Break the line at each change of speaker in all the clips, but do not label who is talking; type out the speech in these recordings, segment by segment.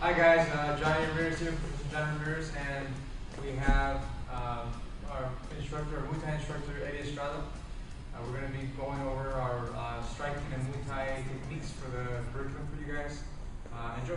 Hi guys, Johnny Ramirez here, Professor Johnny Ramirez, and we have our instructor, our Muay Thai instructor, Eddie Estrada. We're going to be going over our striking and Muay Thai techniques for the curriculum for you guys. Enjoy.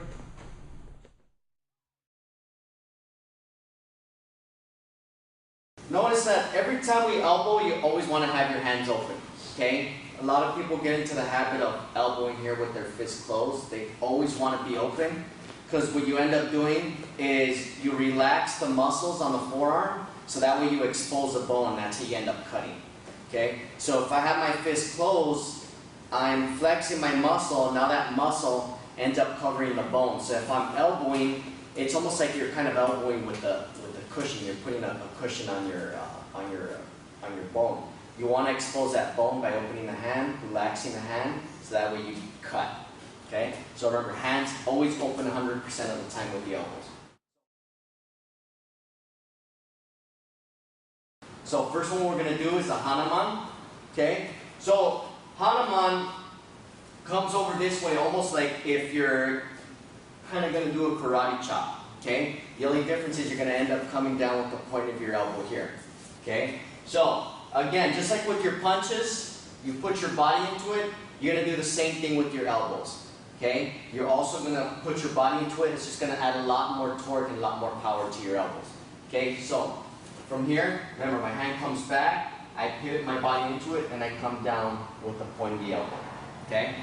Notice that every time we elbow, you always want to have your hands open, okay? A lot of people get into the habit of elbowing here with their fists closed. They always want to be open, because what you end up doing is you relax the muscles on the forearm, so that way you expose the bone, and that's how you end up cutting, okay? So if I have my fist closed, I'm flexing my muscle, now that muscle ends up covering the bone. So if I'm elbowing, it's almost like you're kind of elbowing with the cushion. You're putting a cushion on your bone. You want to expose that bone by opening the hand, relaxing the hand, so that way you cut. Okay? So remember, hands always open 100% of the time with the elbows. So first one we're going to do is the Hanuman. Okay? So Hanuman comes over this way, almost like if you're kind of going to do a karate chop. Okay? The only difference is you're going to end up coming down with the point of your elbow here. Okay? So, again, just like with your punches, you put your body into it, you're going to do the same thing with your elbows. Okay? You're also going to put your body into it. It's just going to add a lot more torque and a lot more power to your elbows. Okay? So, from here, remember, my hand comes back, I pivot my body into it, and I come down with the point of the elbow. Okay?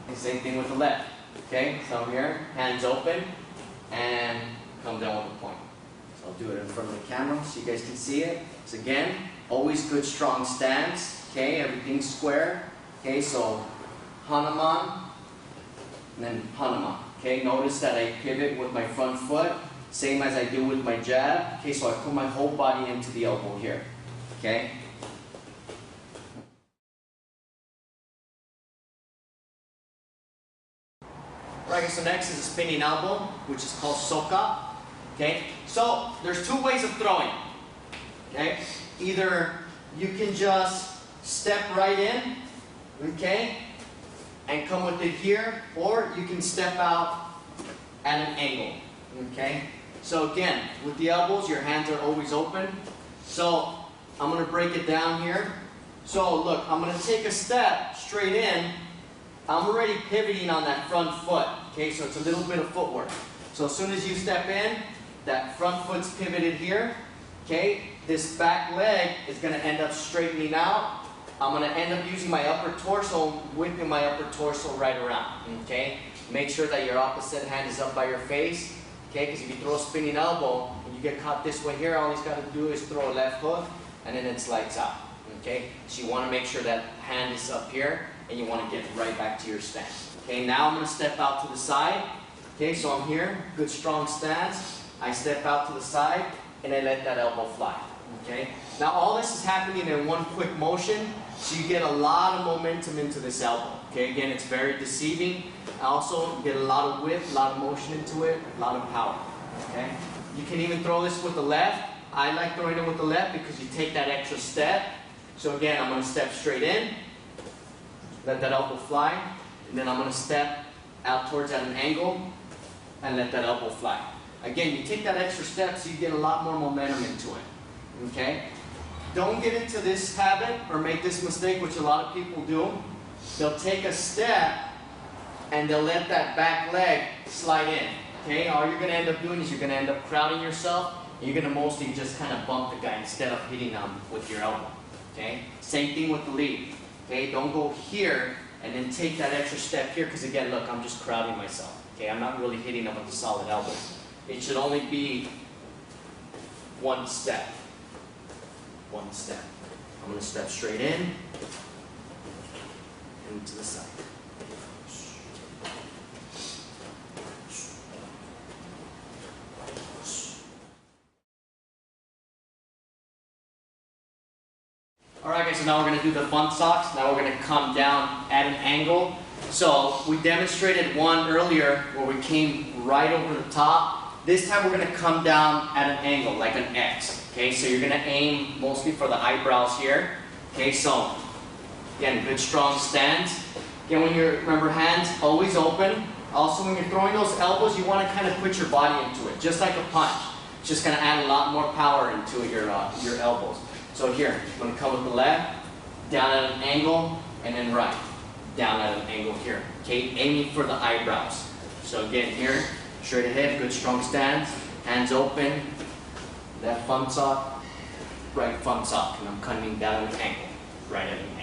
And same thing with the left. Okay? So here, hands open, and come down with the point. So I'll do it in front of the camera so you guys can see it. So again, always good strong stance. Okay, everything's square. Okay, so Hanuman, and then Hanuman. Okay, notice that I pivot with my front foot, same as I do with my jab. Okay, so I put my whole body into the elbow here. Okay. Alright, so next is a spinning elbow, which is called soka. Okay, so there's two ways of throwing. Okay, either you can just step right in, okay, and come with it here, or you can step out at an angle. Okay, so again, with the elbows, your hands are always open. So I'm going to break it down here. So look, I'm going to take a step straight in. I'm already pivoting on that front foot. Okay, so it's a little bit of footwork. So as soon as you step in, that front foot's pivoted here. Okay, this back leg is going to end up straightening out. I'm going to end up using my upper torso, whipping my upper torso right around. Okay, make sure that your opposite hand is up by your face. Okay, because if you throw a spinning elbow and you get caught this way here, all he's got to do is throw a left hook, and then it slides out. Okay, so you want to make sure that hand is up here, and you want to get right back to your stance. Okay, now I'm going to step out to the side. Okay, so I'm here, good strong stance. I step out to the side, and I let that elbow fly. Okay, now all this is happening in one quick motion, so you get a lot of momentum into this elbow. Okay, again, it's very deceiving. I also get a lot of whip, a lot of motion into it, a lot of power. Okay, you can even throw this with the left. I like throwing it with the left because you take that extra step. So again, I'm going to step straight in, let that elbow fly, and then I'm going to step out towards at an angle and let that elbow fly. Again, you take that extra step so you get a lot more momentum into it. Okay? Don't get into this habit or make this mistake, which a lot of people do. They'll take a step and they'll let that back leg slide in. Okay? All you're going to end up doing is you're going to end up crowding yourself, and you're going to mostly just kind of bump the guy instead of hitting him with your elbow. Okay? Same thing with the lead. Okay? Don't go here and then take that extra step here, because again, look, I'm just crowding myself. Okay? I'm not really hitting him with a solid elbow. It should only be one step. One step. I'm going to step straight in and to the side. Alright guys, so now we're going to do the bump socks. Now we're going to come down at an angle. So we demonstrated one earlier where we came right over the top. This time we're going to come down at an angle, like an X. Okay, so you're going to aim mostly for the eyebrows here. Okay, so again, good strong stance. Again, when you're, remember, hands always open. Also, when you're throwing those elbows, you want to kind of put your body into it, just like a punch. It's just going to add a lot more power into your elbows. So here, I'm going to come with the left, down at an angle, and then right, down at an angle here. Okay, aiming for the eyebrows. So again, here, straight ahead, good strong stance, hands open, left thumb sock, right thumb sock, and I'm coming down at an angle, right at an angle.